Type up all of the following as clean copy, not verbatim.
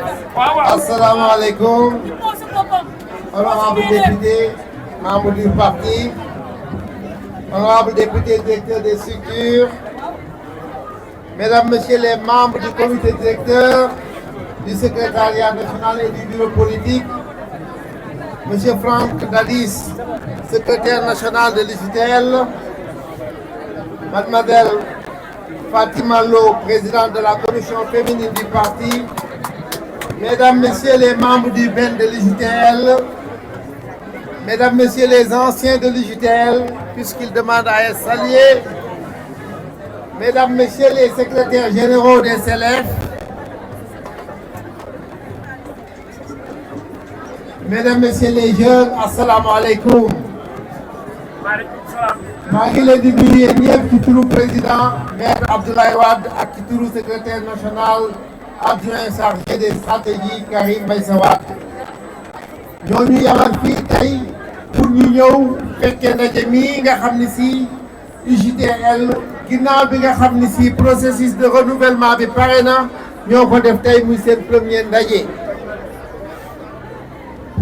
Assalamu alaikum. Honorable député, membre du parti, honorable député, directeur des structures, mesdames, messieurs les membres du comité directeur, du secrétariat national et du bureau politique, monsieur Franck Dadis, secrétaire national de l'UJTL, mademoiselle Fatima Lo, présidente de la commission féminine du parti, mesdames, messieurs les membres du BEN de l'UJTL, mesdames, messieurs les anciens de l'UJTL, puisqu'ils demandent à être salués, mesdames, messieurs les secrétaires généraux des CLF, mesdames, messieurs les jeunes, assalamu alaikum. maa ngi leen di nuyu yéen ñëpp ci turu président maître Abdoulaye Wade ak ci turu secrétaire national adjoint chargé des stratégies Karim Meïssa Wade ñooñu yabal fii tey pour ñu ñëw fekkee ndaje mii nga xam ni si UJTL ginnaaw bi nga xam ni si processus de renouvellement bi pare na ñoo ko def tey muy seen premier ndaje.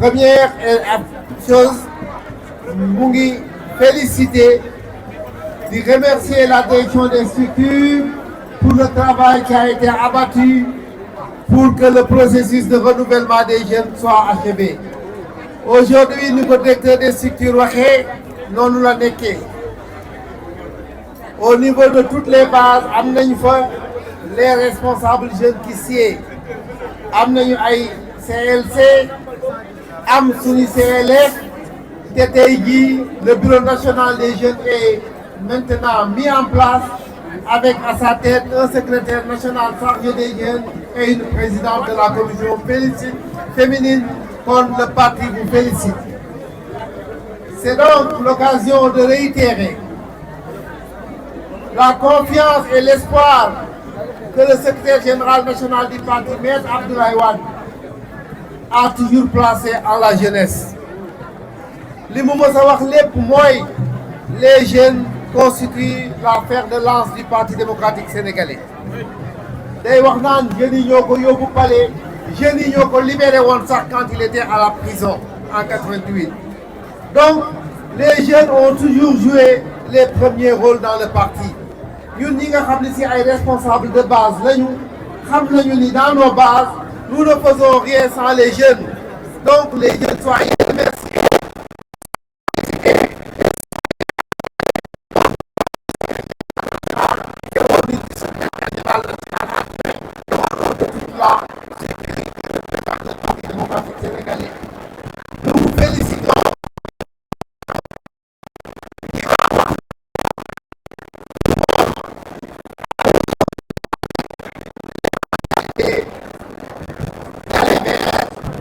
Première chose mu ngi féliciter di remercier la direction des structures pour le travail qui a été abattu pour que le processus de renouvellement des jeunes soit achevé. Aujourd'hui ni ko directeur des structures waxee noonu la nekkee au niveau de toutes les bases am nañu fa les responsables jeunes qui siègent am nañu ay CLC am suñu CLF te tey jii le bureau national des jeunes est maintenant mis en place avec à sa tête un secrétaire national chargé des jeunes et une présidente de la commission féminine kon le parti vous félicite. C'est donc l'occasion de réitérer la confiance et l'espoir que le secrétaire général national du parti, maître Abdoulaye Wade, a toujours placé en la jeunesse. li mu mës a wax lépp mooy les jeunes constituent la fer de lance du parti démocratique sénégalais. day wax naan jeunes yi ñoo ko yóbbu palais jeunes yi ñoo ko libéré woon sax quand il était à la prison en 88. Donc les jeunes ont toujours joué les premiers rôles dans le parti. ñun ñi nga xam ne si ay responsables de base lañu xam nañu ni dans nos bases nous ne faisons rien sans les jeunes. Donc les jeunes soyez remerciés.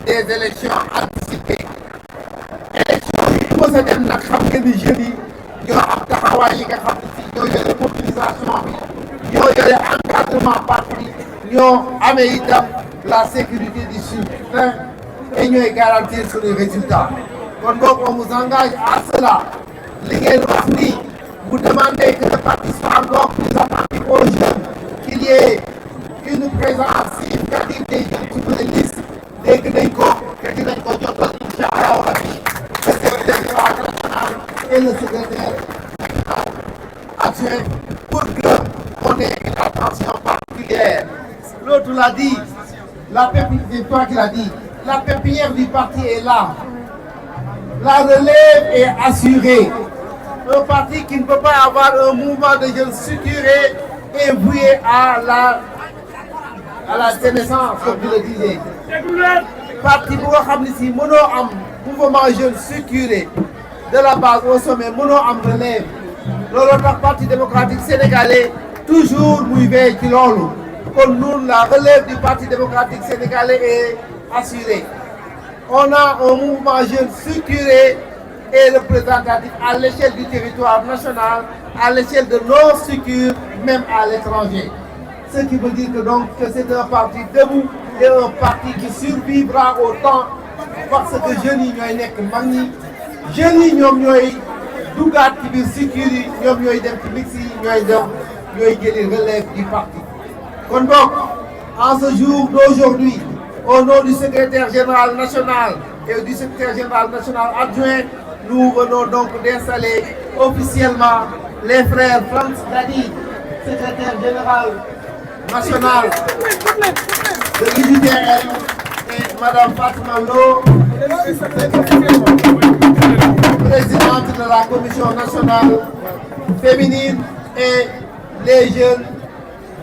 Des élections anticipées. Élections yi mos a dem nag xam nga ni jeunes yi ñoo am taxawaay yi nga xam ne si ñoo yore mobilisation bi ñoo yore encadrement parti ñoo amee itam la sécurité du scrutin et ñooy garantir suñu résultats. kon donc on vous engage à cela. li ngeen wax nii vous demandez que le parti soit encore plus attentif aux jeunes, qu'il y ait une présence significative des jeunes sur les listes. dégg nañ ko te dinañ ko jotal incha allah rabi le secrétaire national et le secrétaire adjoint pour que on ait une attention particulière. L'autre l'a dit, c'est toi qui l'a dit, la pépinière du parti est là. La relève est assurée. Un parti qui ne peut pas avoir un mouvement de jeunes structuré et voué à la sénescence, comme vous le disiez. Parti bu nga xam ne si mënoo am mouvement jeune structuré de la base au sommet mënoo am relève. looloo tax parti démocratique sénégalais toujours muy veille ci loolu. kon ñun la relève du parti démocratique sénégalais est assurée. On a un mouvement jeune structuré et représentatif à l'échelle du territoire national, à l'échelle de nos structures, même à l'étranger. Ce qui veut dire que donc que c'est un parti debout et un parti qui survivra au temps parce que jeunes yi ñooy nekk mag ñi jeunes yi ñoom ñooy duggaat ci biir structure yi ñoom ñooy dem ci mix yi ñooy jëli relève du parti. Kon donc en ce jour d'aujourd'hui au nom du secrétaire général national et du secrétaire général national adjoint, nous venons donc d'installer officiellement les frères Franz Dadi, secrétaire général national de l'UJTL, et Madame Fatima Lo, présidente de la commission nationale féminine, et les jeunes.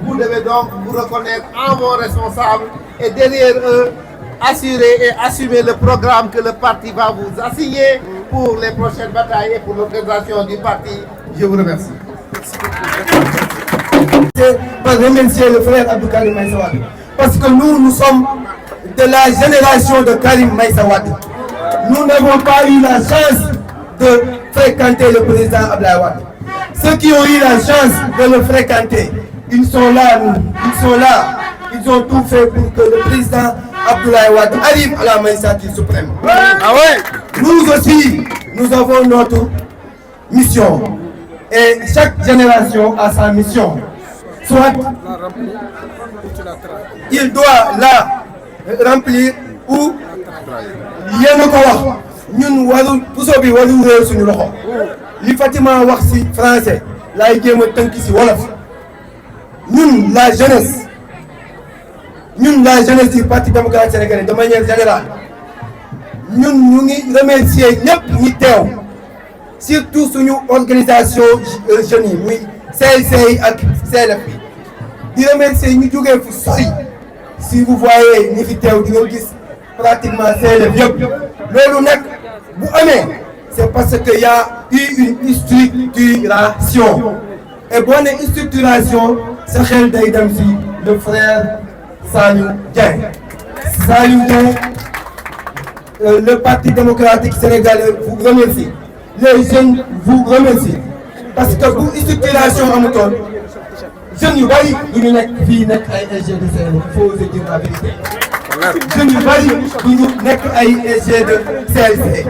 Vous devez donc vous reconnaître en vos responsables et derrière eux, assurer et assumer le programme que le parti va vous assigner pour les prochaines batailles et pour l'organisation du parti. Je vous remercie. Je remercier le frère Abdou Karim Meïssa Wade parce que nous sommes de la génération de Karim Meïssa Wade. Nous n'avons pas eu la chance de fréquenter le président Abdoulaye Wade. Ceux qui ont eu la chance de le fréquenter, ils sont là, ils ont tout fait pour que le président Abdoulaye Wade arrive à la magistrature suprême. Ah ouais. Nous aussi, nous avons notre mission. Et chaque génération a sa mission. Soit il doit la remplir ou yéen a ko wax ñun warul puso bi warul réew suñu loxo li Fatima wax ci français laay jéem a tënk ci wolof ñun la jeunesse du parti démocratique sénégalais de manière générale ñun ñu ngi remercier ñëpp ñi teew surtout suñu organisation jeunes yi muy CLC ak CLF bi di remercier ñu jógee fu sori si vous voyez ñi fi teew di nga gis pratiquement CLF yëpp loolu nag bu amee c'est parce que y a eu une structuration et boo nee structuration sa xel day dem si le frère Saliou Dieng. Saliou Dieng, le parti démocratique sénégalais vous remercie. Les jeunes vous remercient parce que bu structuration amutoon jeunes yu bari du ñu nekk fii nekk ay SG de CLF, il faut oser dire la vérité. jeunes yu bari du ñu nekk ay SG de CLC.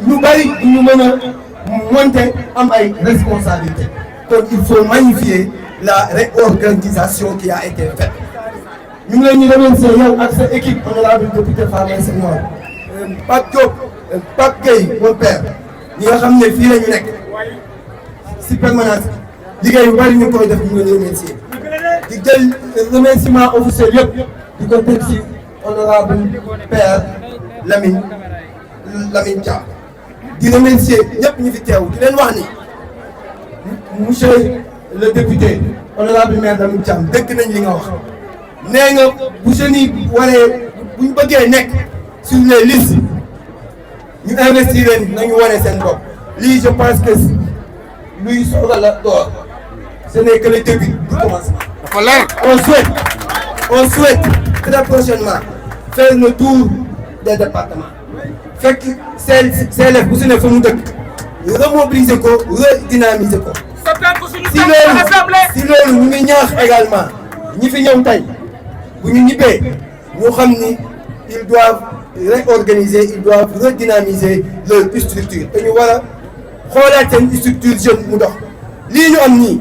ñu bari du ñu mën a monter am ay responsabilités. Donc il faut magnifier la réorganisation qui a été faite. ñu ngi leen di remercier yow ak sa équipe honorable député Fama Senghor, Pape Diop, Pape Gueye, mon père. ñi nga xam ne fii la ñu nekk si permanence liggéey yu bari ñu ngi koy def ñu ngi leen remercier di jël remerciement officiel yëpp di ko teg si honorable père Lamine Thiam di remercier ñëpp ñu fi teew di leen wax ni monsieur le député honorable maire Lamine Thiam dëgg nañ li nga wax nee nga bu jeunes yi waree bu ñu bëggee nekk sur les listes ñu investir leen nañu wane seen bopp lii je pense que luy soxla la door ce n'est que le début du commencement. On souhaite très prochainement faire le tour des départements fekk CLF bu su ne fa mu dëkk remobiliser ko redynamiser ko. si loolu ñu ngi ñaax également ñi fi ñëw tey bu ñu ñibbee ñu xam ni ils doivent réorganiser, ils doivent redynamiser leur structure. Et nous voilà, xoolaat seen structure jeune mu dox lii ñu am nii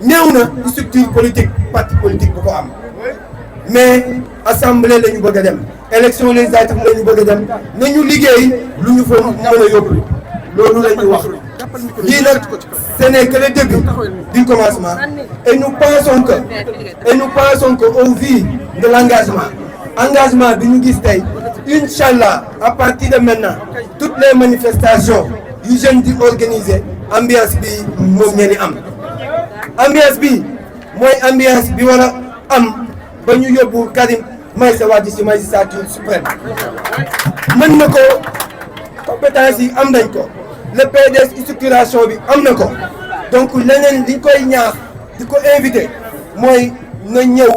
néew na structure politique parti politique bu ko am mais assemblée la ñu bëgg a dem élection législative la ñu bëgg a dem nañu liggéey lu ñu fa mën a yóbbu loolu la ñuy wax lii nag ce n'est que le début du commencement et nous pensons que au vu de engagement bi ñu gis tey Inch'Allah, à partir de maintenant, toutes les manifestations yu jeunes di organiser ambiance bi moom ngeen di am ambiance bi mooy ambiance bi war a am ba ñu yóbbu Karim Meïssa Wade ci magistrature suprême mën na ko compétence yi am nañ ko le PDS structuration bi am na ko donc leneen liñ koy ñaax di ko invité mooy na ñëw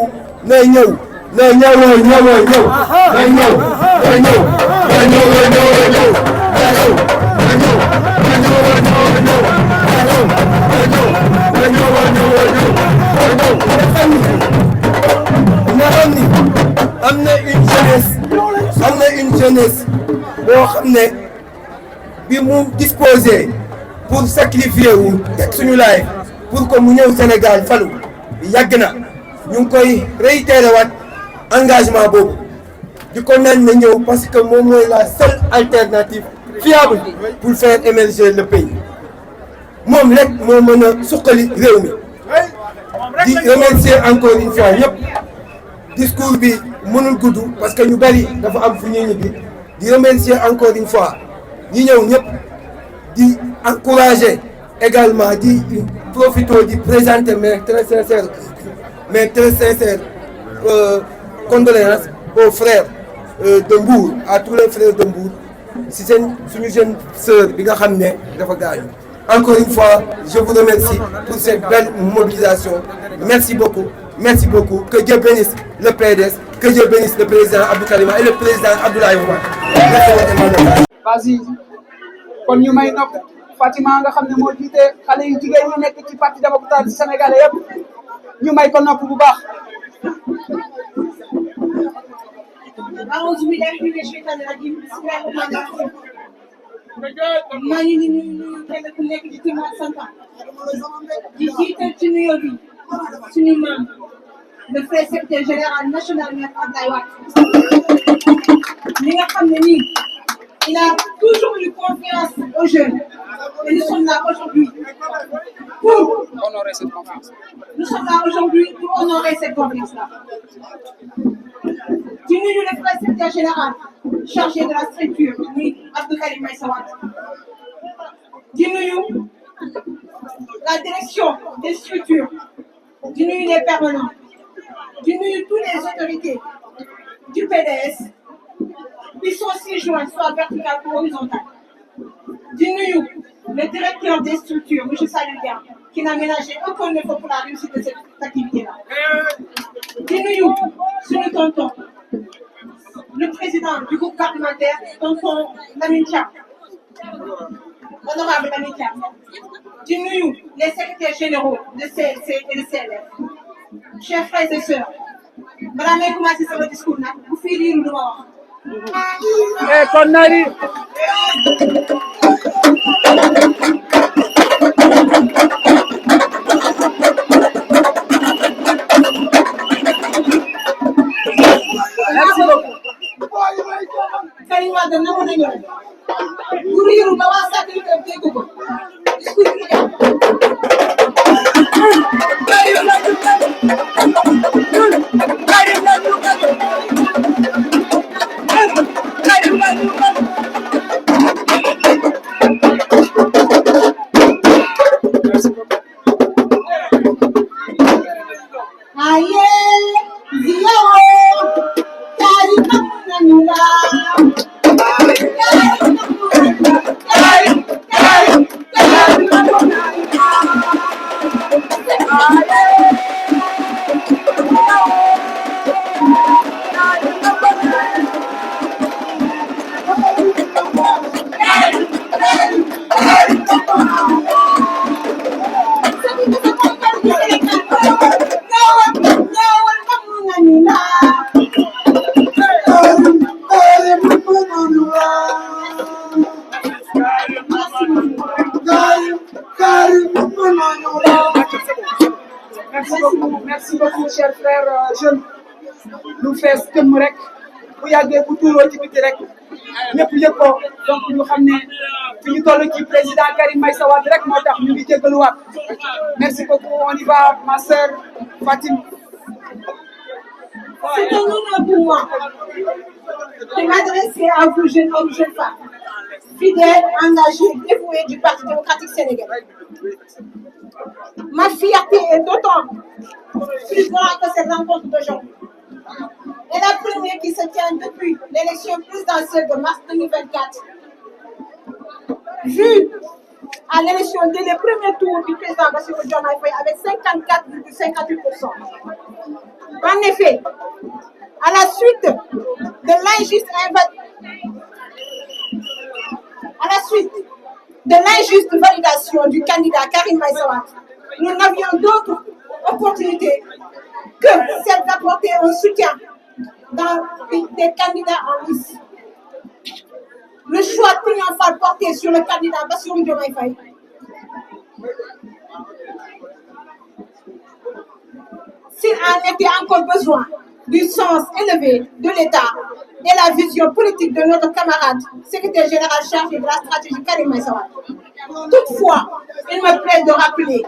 am na une jeunesse boo xam ne bi mu disposé pour sacrifier wu teg suñu laay pour que mu ñëw Sénégal falu yàgg na ñu ngi koy réitéré waat engagement boobu di ko naan na ñëw parce que moom mooy la seule alternative fiable pour faire émerger le pays moom rek moo mën a suqali réew mi di remercier encore une fois ñëpp discours bi mënul gudd parce que ñu bari dafa am fu ñuy ñibbi di remercier encore une fois ñi ñëw ñëpp di encourager également di profiter di présenter mes très sincères condoléances aux frères de Mbour à tous les frères de Mbour si seen suñu jeune sœur bi nga xam ne dafa gaañu. Encore une fois, je vous remercie pour cette belle mobilisation. Merci beaucoup. Merci beaucoup. Que Dieu bénisse le PDS, que Dieu bénisse le président Abdou Kalima et le président Abdoulaye Wade. Vas-y. Kon ñu may nopp Fatima nga xam ne moo jiite xale yu jigéen ñi nekk ci parti démocratique sénégalais yëpp ñu may ko nopp bu baax. maa ngi nuyu kenn ku nekk ci turam ak santam di jiital ci nuyoo bi suñu maam le frère secrétaire général national maître Abdoulaye Wade li nga xam ne nii il a toujours eu confiance aux jeunes et nous sommes là aujourd'hui pour honorer cette confiance. Nous sommes là aujourd'hui pour honorer cette confiance-là. di nuyu le frère secrétaire général chargé de la structure muy Abdou Karim Meïssa Wade di nuyu la direction des structures di nuyu les permanents di nuyu tous les autorités du PDS qui sont si joints soit verticales ou horizontales di nuyu le directeur des structures monsieur Salou Dia qui n'a ménagé aucun effort pour la réussite de cette activité-là di nuyu suñu tonton le président du groupe parlementaire, tonton Lamine Thiam, honorable Lamine Thiam, di nuyu les secrétaires généraux de CLC et de CLF. Chers frères et sœurs, balaa may commencer sama discours nag bu fii liiru du ma wax. Kon nari. Merci beaucoup. Karim Wade nangu nañu bu riiru ba waa satellite am dégg ko discours bi aye ziyo Karim nangu nañu la Merci beaucoup cher frère jeune lu fees këm rek bu yàggee bu tuuroo ci biti rek ñëpp yëg ko donc ñu xam ne fi ñu toll ci président Karim Meïssa Wade rek moo tax ñu ngi jégaluwaat merci beaucoup on y va ma sœur Fatim. C'est un honneur pour moi de m'adresser à vous jeunes hommes, jeunes femmes, fidèles, engagés, dévoués du Parti démocratique sénégalais. Ma fierté est d'autant plus grande que cette rencontre d'aujourd'hui. Et la première qui se tient depuis l'élection présidentielle de mars 2024. Vu à l'élection dès le premier tour du président Bassirou Diomaye Faye avec 54,58%. En effet, à la suite de l'injuste validation du candidat Karim Meïssa Wade, nous n'avions d'autre opportunité que celle d'apporter un soutien dans des candidats en lice. Le choix triomphal porté sur le candidat Bassirou Diomaye Faye. S'il en était encore besoin, du sens élevé de l'État et la vision politique de notre camarade secrétaire général chargé de la stratégie Karim Meïssa Wade. Toutefois, il me plaît de rappeler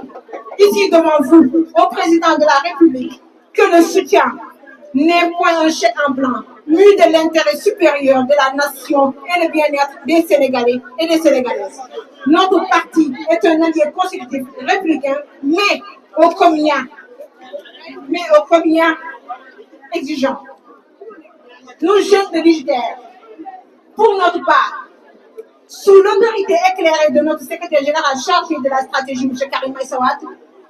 ici devant vous, au président de la République, que le soutien n'est point un chèque en blanc, mû de l'intérêt supérieur de la nation et le bien-être des Sénégalais et des Sénégalaises. Notre parti est un allié consécutif républicain, mais au combien exigeant. Nous, jeunes de l'UJTL, pour notre part, sous l'autorité éclairée de notre secrétaire général chargé de la stratégie, M. Karim Meïssa Wade,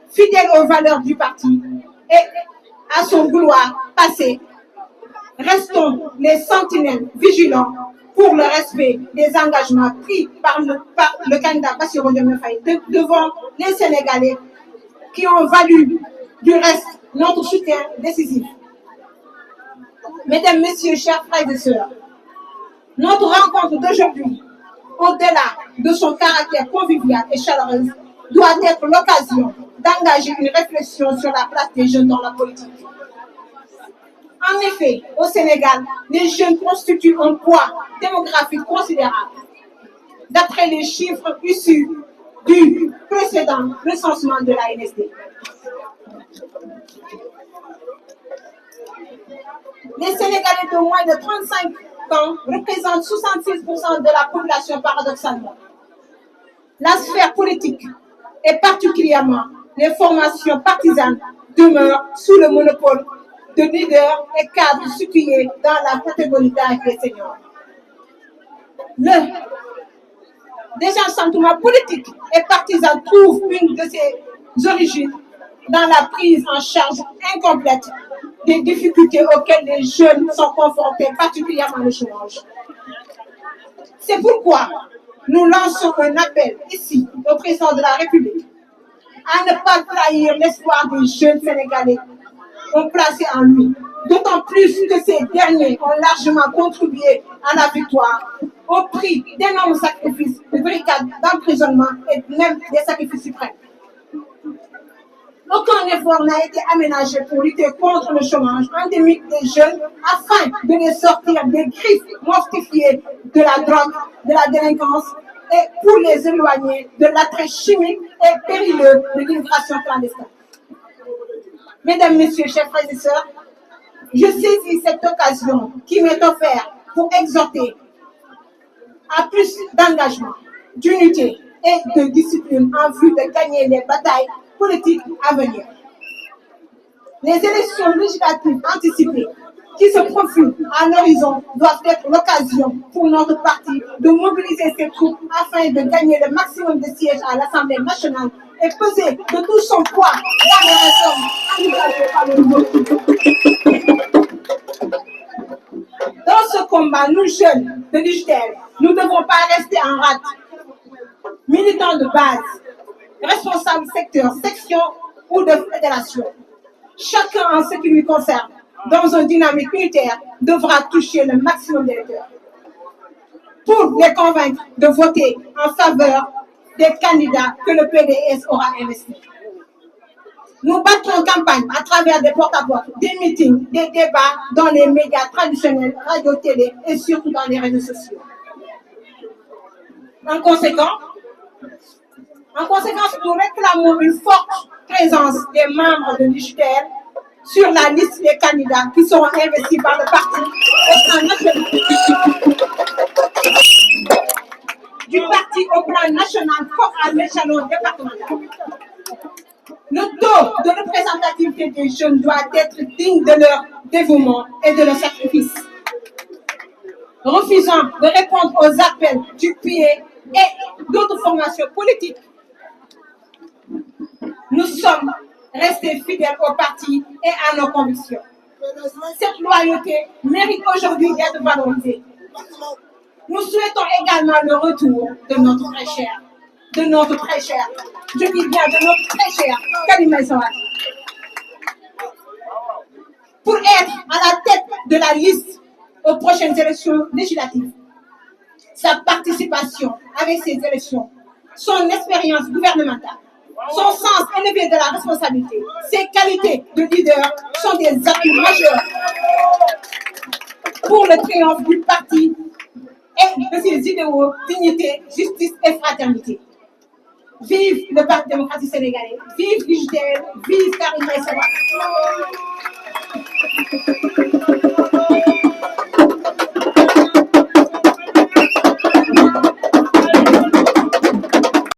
fidèle aux valeurs du parti et à son vouloir passé, restons les sentinelles vigilants pour le respect des engagements pris par le candidat Bassirou Diomaye Faye devant les Sénégalais qui ont valu du reste notre soutien décisif. Mesdames, Messieurs, chers frères et sœurs, notre rencontre d'aujourd'hui, au-delà de son caractère convivial et chaleureux, doit être l'occasion d'engager une réflexion sur la place des jeunes dans la politique. En effet, au Sénégal, les jeunes constituent un poids démographique considérable. D'après les chiffres issus du précédent recensement de la NSD. Les Sénégalais de moins de 35 ans représentent 66% de la population paradoxalement. La sphère politique, et particulièrement les formations partisanes, demeurent sous le monopole de leaders et cadres situés dans la catégorie d'âge des seniors. Le désenchantement politique et partisan trouve une de ses origines dans la prise en charge incomplète des difficultés auxquelles les jeunes sont confrontés, particulièrement le chômage. C'est pourquoi nous lançons un appel ici au président de la République à ne pas trahir l'espoir des jeunes Sénégalais ont placé en lui, d'autant plus que ces derniers ont largement contribué à la victoire au prix d'énormes sacrifices, de brigades d'emprisonnement et même des sacrifices suprêmes. Aucun effort n'a été aménagé pour lutter contre le chômage endémique des jeunes afin de les sortir des griffes mortifiées de la drogue, de la délinquance et pour les éloigner de l'attrait chimique et périlleux de l'immigration clandestine. Mesdames, Messieurs, chers frères et sœurs, je saisis cette occasion qui m'est offerte pour exhorter à plus d'engagement, d'unité et de discipline en vue de gagner les batailles politiques à venir. Les élections législatives anticipées qui se profilent à l'horizon doivent être l'occasion pour notre parti de mobiliser ses troupes afin de gagner le maximum de sièges à l'Assemblée nationale et peser de tout son poids dans les réformes envisagées par le nouveau type. Dans ce combat, nous jeunes de l'UJTL, nous ne devons pas rester en rade. Militants de base, responsables secteur, section ou de fédération, chacun en ce qui lui concerne, dans une dynamique unitaire, devra toucher le maximum d'électeurs pour les convaincre de voter en faveur des candidats que le PDS aura investis. Nous battrons campagne à travers des porte-à-porte, des meetings, des débats dans les médias traditionnels, radio, télé et surtout dans les réseaux sociaux. En conséquence, nous réclamons une forte présence des membres de l'UJTL sur la liste des candidats qui seront investis par le parti au plan national. Du parti au plan national comme à l'échelon départemental. Le taux de représentativité des jeunes doit être digne de leur dévouement et de leur sacrifice. Refusant de répondre aux appels du pied et d'autres formations politiques, nous sommes restés fidèles au parti et à nos convictions. Cette loyauté mérite aujourd'hui d'être valorisée. Nous souhaitons également le retour de notre très cher, je dis bien de notre très cher Karim Meïssa Wade, pour être à la tête de la liste aux prochaines élections législatives. Sa participation avec ces élections, son expérience gouvernementale, son sens élevé de la responsabilité, ses qualités de leader sont des atouts majeurs pour le triomphe du parti et de ses idéaux, dignité, justice et fraternité. Vive le Parti démocratique sénégalais, vive l'UJTL, vive Karim Meïssa Wade.